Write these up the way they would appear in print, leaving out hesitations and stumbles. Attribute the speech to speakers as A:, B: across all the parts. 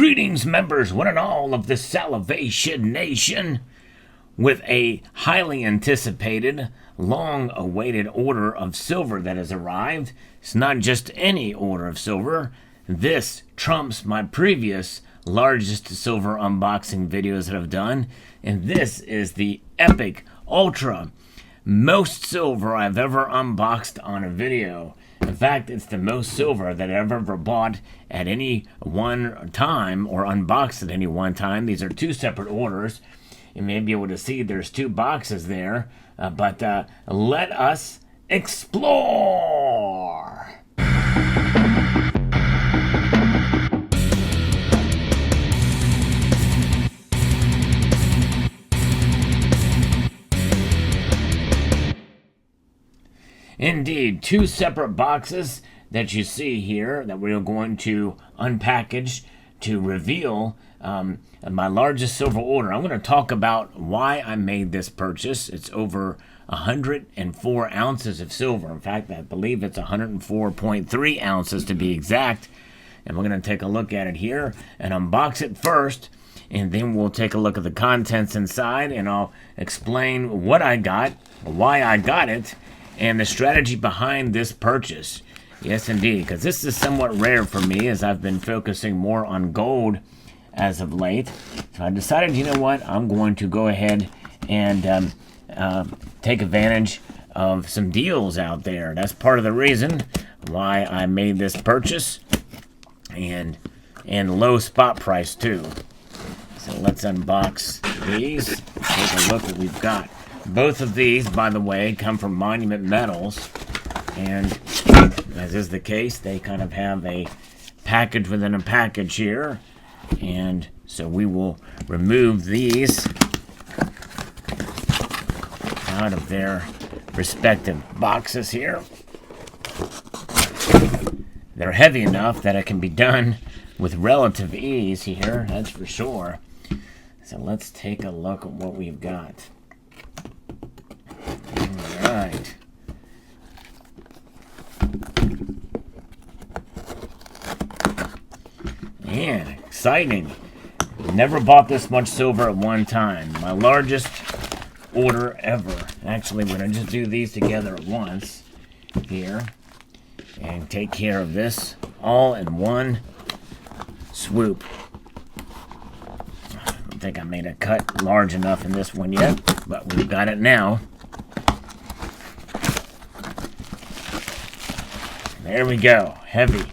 A: Greetings, members, one and all of the Salivation Nation, with a highly anticipated, long-awaited order of silver that has arrived. It's not just any order of silver. This trumps my previous largest silver unboxing videos that I've done, and this is the epic, ultra, most silver I've ever unboxed on a video. In fact, it's the most silver that I've ever bought at any one time or unboxed at any one time. These are two separate orders. You may be able to see there's two boxes there, but let us explore. Indeed, two separate boxes that you see here that we're going to unpackage to reveal my largest silver order. I'm going to talk about why I made this purchase. It's over 104 ounces of silver. In fact, I believe it's 104.3 ounces to be exact. And we're going to take a look at it here and unbox it first. And then we'll take a look at the contents inside, and I'll explain what I got, why I got it, and the strategy behind this purchase. Yes, indeed, because this is somewhat rare for me, as I've been focusing more on gold as of late. So I decided, you know what, I'm going to go ahead and take advantage of some deals out there. That's part of the reason why I made this purchase, and low spot price too. So let's unbox these, take a look what we've got. Both of these, by the way, come from Monument Metals, and as is the case, they kind of have a package within a package here, and so we will remove these out of their respective boxes here. They're heavy enough that it can be done with relative ease here, that's for sure. So let's take a look at what we've got. Alright. Man, exciting. Never bought this much silver at one time. My largest order ever. Actually, we're going to just do these together at once here and take care of this all in one swoop. I don't think I made a cut large enough in this one yet, but we've got it now. There we go. Heavy.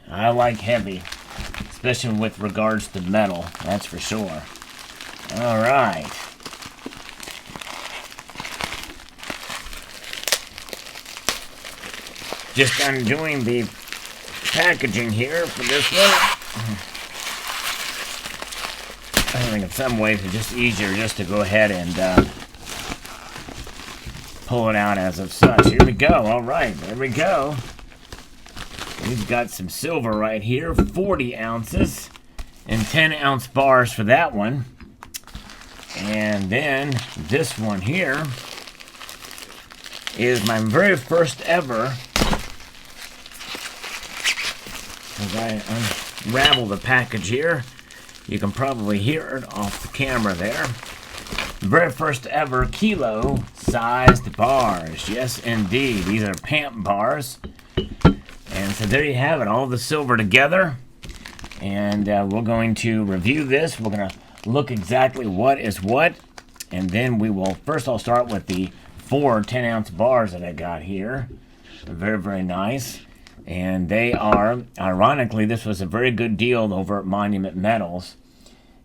A: I like heavy, especially with regards to metal, that's for sure. Alright. Just undoing the packaging here for this one. I think in some ways it's just easier just to go ahead and pull it out as of such. Here we go. Alright, there we go. We've got some silver right here, 40 ounces and 10-ounce bars for that one. And then this one here is my very first ever, as I unravel the package here, you can probably hear it off the camera there. Very first ever kilo-sized bars. Yes, indeed. These are PAMP bars. And so there you have it, all the silver together. And we're going to review this. We're going to look exactly what is what. And then we will, first I'll start with the 4 10-ounce bars that I got here. They're very, very nice. And they are, ironically, this was a very good deal over at Monument Metals.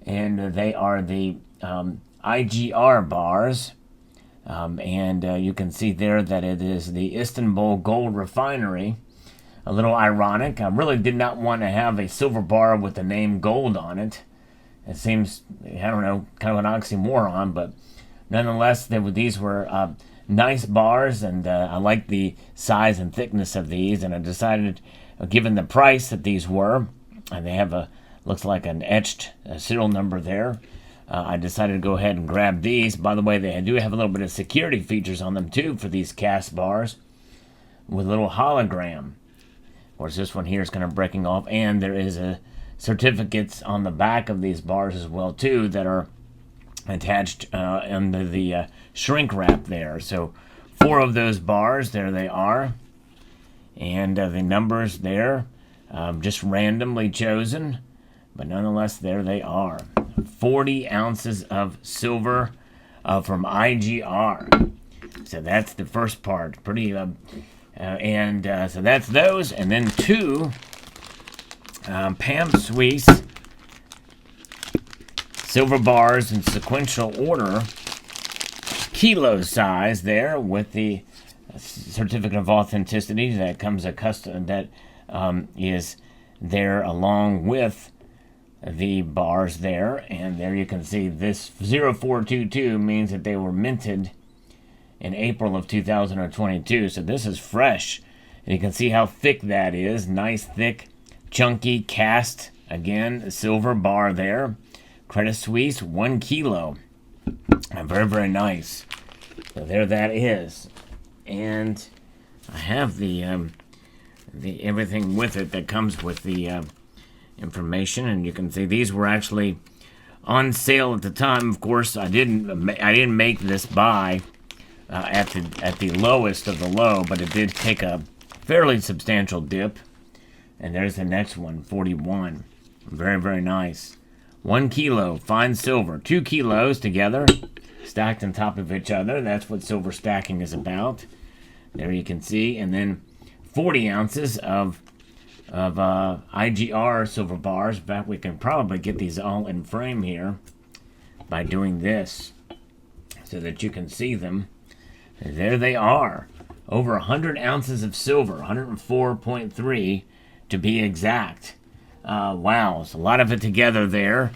A: And they are the IGR bars, and you can see there that it is the Istanbul Gold Refinery. A little ironic. I really did not want to have a silver bar with the name gold on it. It seems, I don't know, kind of an oxymoron, but nonetheless, these were nice bars, and I like the size and thickness of these, and I decided, given the price that these were, and they have looks like an etched serial number there, I decided to go ahead and grab these. By the way, they do have a little bit of security features on them too for these cast bars with a little hologram. course, this one here is kind of breaking off, and there is a certificates on the back of these bars as well too that are attached under the shrink wrap there. So 4 of those bars, there they are, and the numbers there, just randomly chosen, but nonetheless there they are. 40 ounces of silver from IGR. So that's the first part. Pretty, so that's those, and then 2 Pam Suisse silver bars in sequential order, kilo size there, with the certificate of authenticity that comes is there along with the bars there. And there you can see this 0422 means that they were minted in April of 2022. So this is fresh. And you can see how thick that is. Nice, thick, chunky, cast, again, silver bar there. Credit Suisse, 1 kilo. Very, very nice. So there that is. And I have the everything with it that comes with the information, and you can see these were actually on sale at the time. Of course, I didn't make this buy at the lowest of the low, but it did take a fairly substantial dip. And there's the next one, 41. Very, very nice. 1 kilo fine silver, 2 kilos together, stacked on top of each other. That's what silver stacking is about. There you can see, and then 40 ounces of IGR silver bars. In fact, we can probably get these all in frame here by doing this so that you can see them. And there they are. Over 100 ounces of silver, 104.3 to be exact. Wow, so a lot of it together there.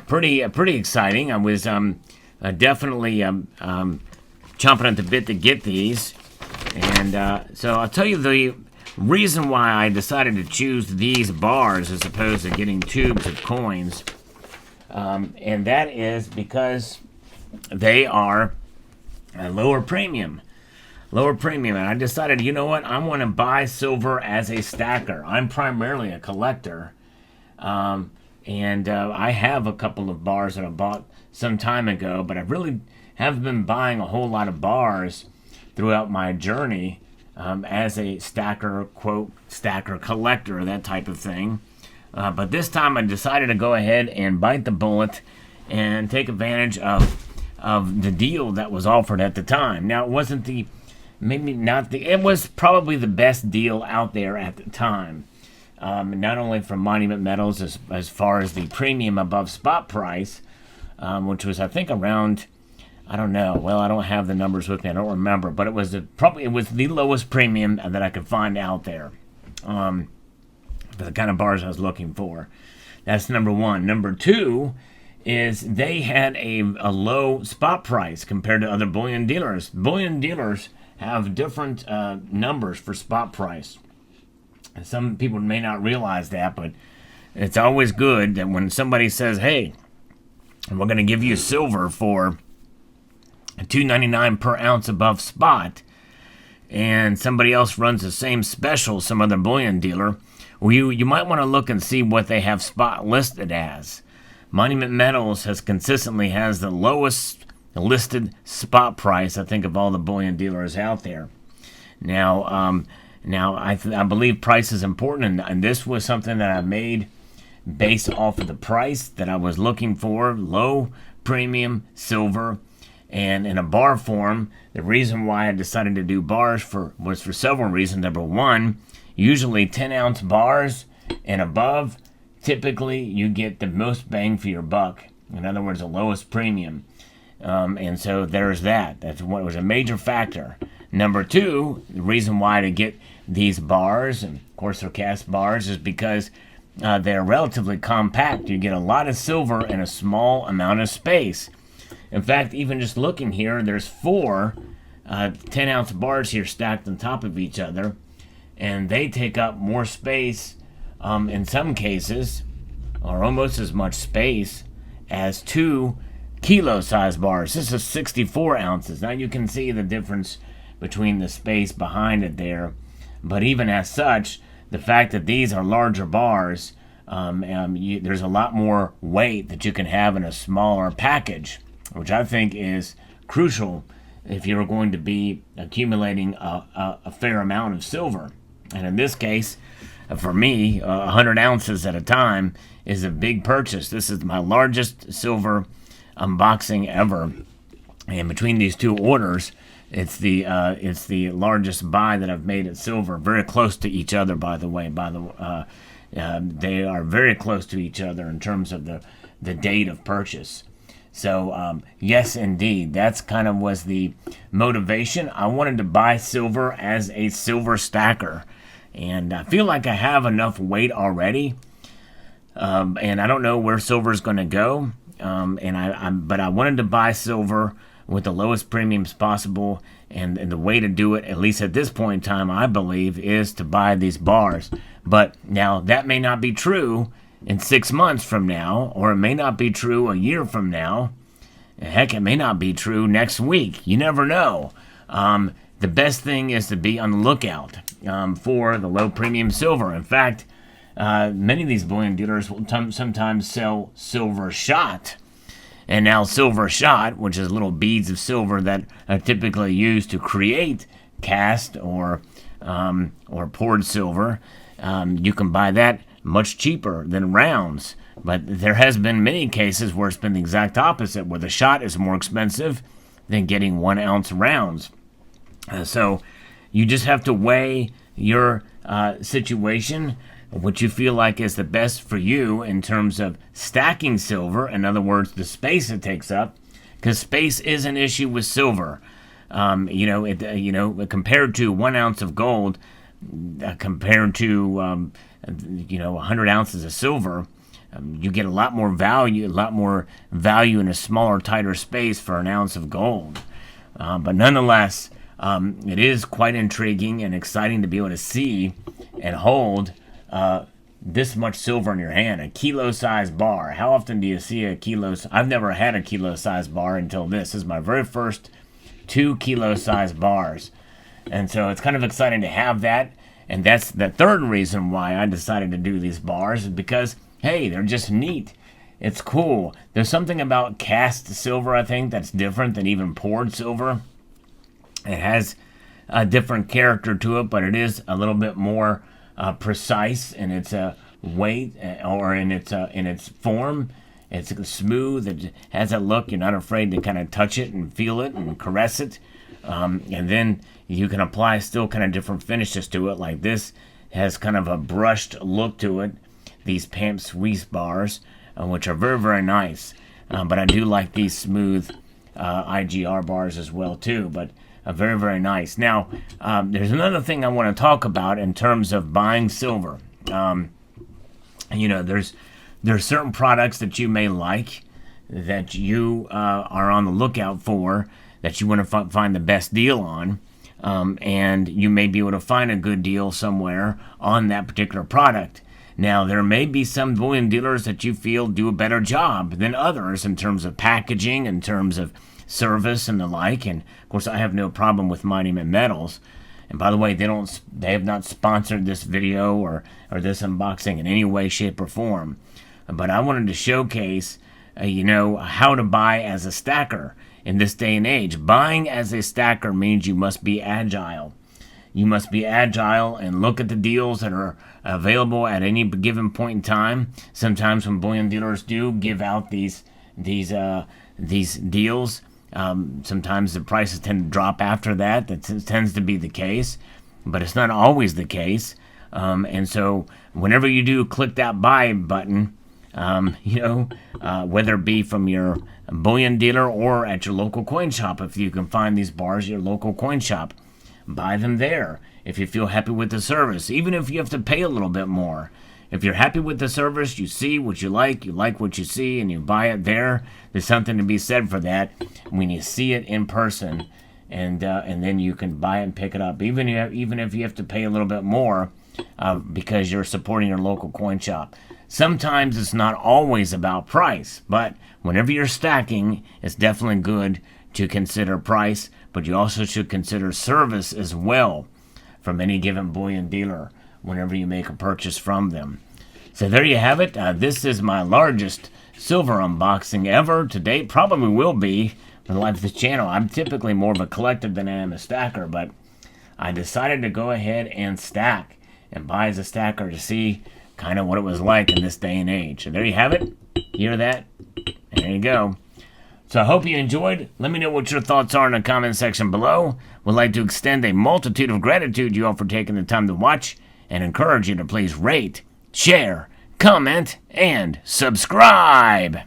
A: Pretty exciting. I was definitely chomping at the bit to get these. And so I'll tell you the reason why I decided to choose these bars as opposed to getting tubes of coins. And that is because they are a lower premium. And I decided, you know what, I want to buy silver as a stacker. I'm primarily a collector. And I have a couple of bars that I bought some time ago, but I really haven't been buying a whole lot of bars throughout my journey as a stacker, quote, stacker collector, that type of thing. But this time I decided to go ahead and bite the bullet and take advantage of the deal that was offered at the time. Now, it wasn't it was probably the best deal out there at the time. Not only from Monument Metals as far as the premium above spot price, which was, I think, around, I don't know. Well, I don't have the numbers with me. I don't remember, but it was the lowest premium that I could find out there for the kind of bars I was looking for. That's number one. Number two is they had a low spot price compared to other bullion dealers. Bullion dealers have different numbers for spot price. Some people may not realize that, but it's always good that when somebody says, hey, we're going to give you silver for $2.99 per ounce above spot, and somebody else runs the same special, some other bullion dealer, well, you might want to look and see what they have spot listed as. Monument Metals consistently has the lowest listed spot price, I think, of all the bullion dealers out there. Now, I believe price is important, and this was something that I made based off of the price that I was looking for, low premium silver, and in a bar form. The reason why I decided to do bars was for several reasons. Number one, usually 10-ounce bars and above, typically you get the most bang for your buck. In other words, the lowest premium. And so there's that. That's what was a major factor. Number two, the reason why to get these bars, and of course they're cast bars, is because they're relatively compact. You get a lot of silver in a small amount of space. In fact, even just looking here, there's 4 10-ounce bars here stacked on top of each other, and they take up more space in some cases, or almost as much space as 2 kilo-size bars. This is 64 ounces. Now you can see the difference between the space behind it there, but even as such, the fact that these are larger bars, there's a lot more weight that you can have in a smaller package, which I think is crucial if you're going to be accumulating a fair amount of silver. And in this case, for me, 100 ounces at a time is a big purchase. This is my largest silver unboxing ever. And between these two orders, it's the largest buy that I've made at silver. Very close to each other, by the way. They are very close to each other in terms of the date of purchase. So yes, indeed, that's kind of was the motivation. I wanted to buy silver as a silver stacker, and I feel like I have enough weight already. And I don't know where silver is going to go. But I wanted to buy silver with the lowest premiums possible, and the way to do it, at least at this point in time, I believe, is to buy these bars. But now that may not be true in 6 months from now, or it may not be true a year from now. Heck, it may not be true next week. You never know. The best thing is to be on the lookout for the low premium silver. In fact, many of these bullion dealers will sometimes sell silver shot. And now silver shot, which is little beads of silver that are typically used to create cast or poured silver, you can buy that much cheaper than rounds. But there has been many cases where it's been the exact opposite, where the shot is more expensive than getting 1 ounce rounds. So you just have to weigh your situation, what you feel like is the best for you in terms of stacking silver. In other words, the space it takes up, because space is an issue with silver. Compared to 1 ounce of gold, compared to 100 ounces of silver, you get a lot more value in a smaller, tighter space for an ounce of gold. But nonetheless, it is quite intriguing and exciting to be able to see and hold this much silver in your hand, a kilo-sized bar. How often do you see a kilo? I've never had a kilo-sized bar until this. This is my very first 2 kilo-sized bars. And so it's kind of exciting to have that. And that's the third reason why I decided to do these bars, is because, hey, they're just neat. It's cool. There's something about cast silver, I think, that's different than even poured silver. It has a different character to it, but it is a little bit more precise in its weight or in its form. It's smooth. It has a look. You're not afraid to kind of touch it and feel it and caress it. And then you can apply still kind of different finishes to it. Like this has kind of a brushed look to it. These Pamp Swiss bars, which are very, very nice. But I do like these smooth IGR bars as well too. But very, very nice. Now, there's another thing I want to talk about in terms of buying silver. There's certain products that you may like, that you are on the lookout for, that you want to find the best deal on, and you may be able to find a good deal somewhere on that particular product. Now, there may be some bullion dealers that you feel do a better job than others in terms of packaging, in terms of service and the like. And of course, I have no problem with Mining and Metals. And by the way, they have not sponsored this video or this unboxing in any way, shape, or form. But I wanted to showcase, how to buy as a stacker in this day and age. Buying as a stacker means you must be agile. You must be agile and look at the deals that are available at any given point in time. Sometimes when bullion dealers do give out these deals, sometimes the prices tend to drop after that. That tends to be the case, but it's not always the case. And so whenever you do click that buy button, whether it be from your bullion dealer or at your local coin shop, if you can find these bars at your local coin shop, buy them there. If you feel happy with the service, even if you have to pay a little bit more. If you're happy with the service, you see what you like what you see, and you buy it there. There's something to be said for that when you see it in person, and then you can buy it and pick it up, even if you have to pay a little bit more because you're supporting your local coin shop. Sometimes it's not always about price, but whenever you're stacking, it's definitely good to consider price, but you also should consider service as well from any given bullion dealer. whenever you make a purchase from them. So there you have it. This is my largest silver unboxing ever to date. Probably will be for the life of this channel. I'm typically more of a collector than I am a stacker, but I decided to go ahead and stack and buy as a stacker to see kind of what it was like in this day and age. So there you have it. Hear that? There you go. So I hope you enjoyed. Let me know what your thoughts are in the comment section below. Would like to extend a multitude of gratitude to you all for taking the time to watch and encourage you to please rate, share, comment, and subscribe.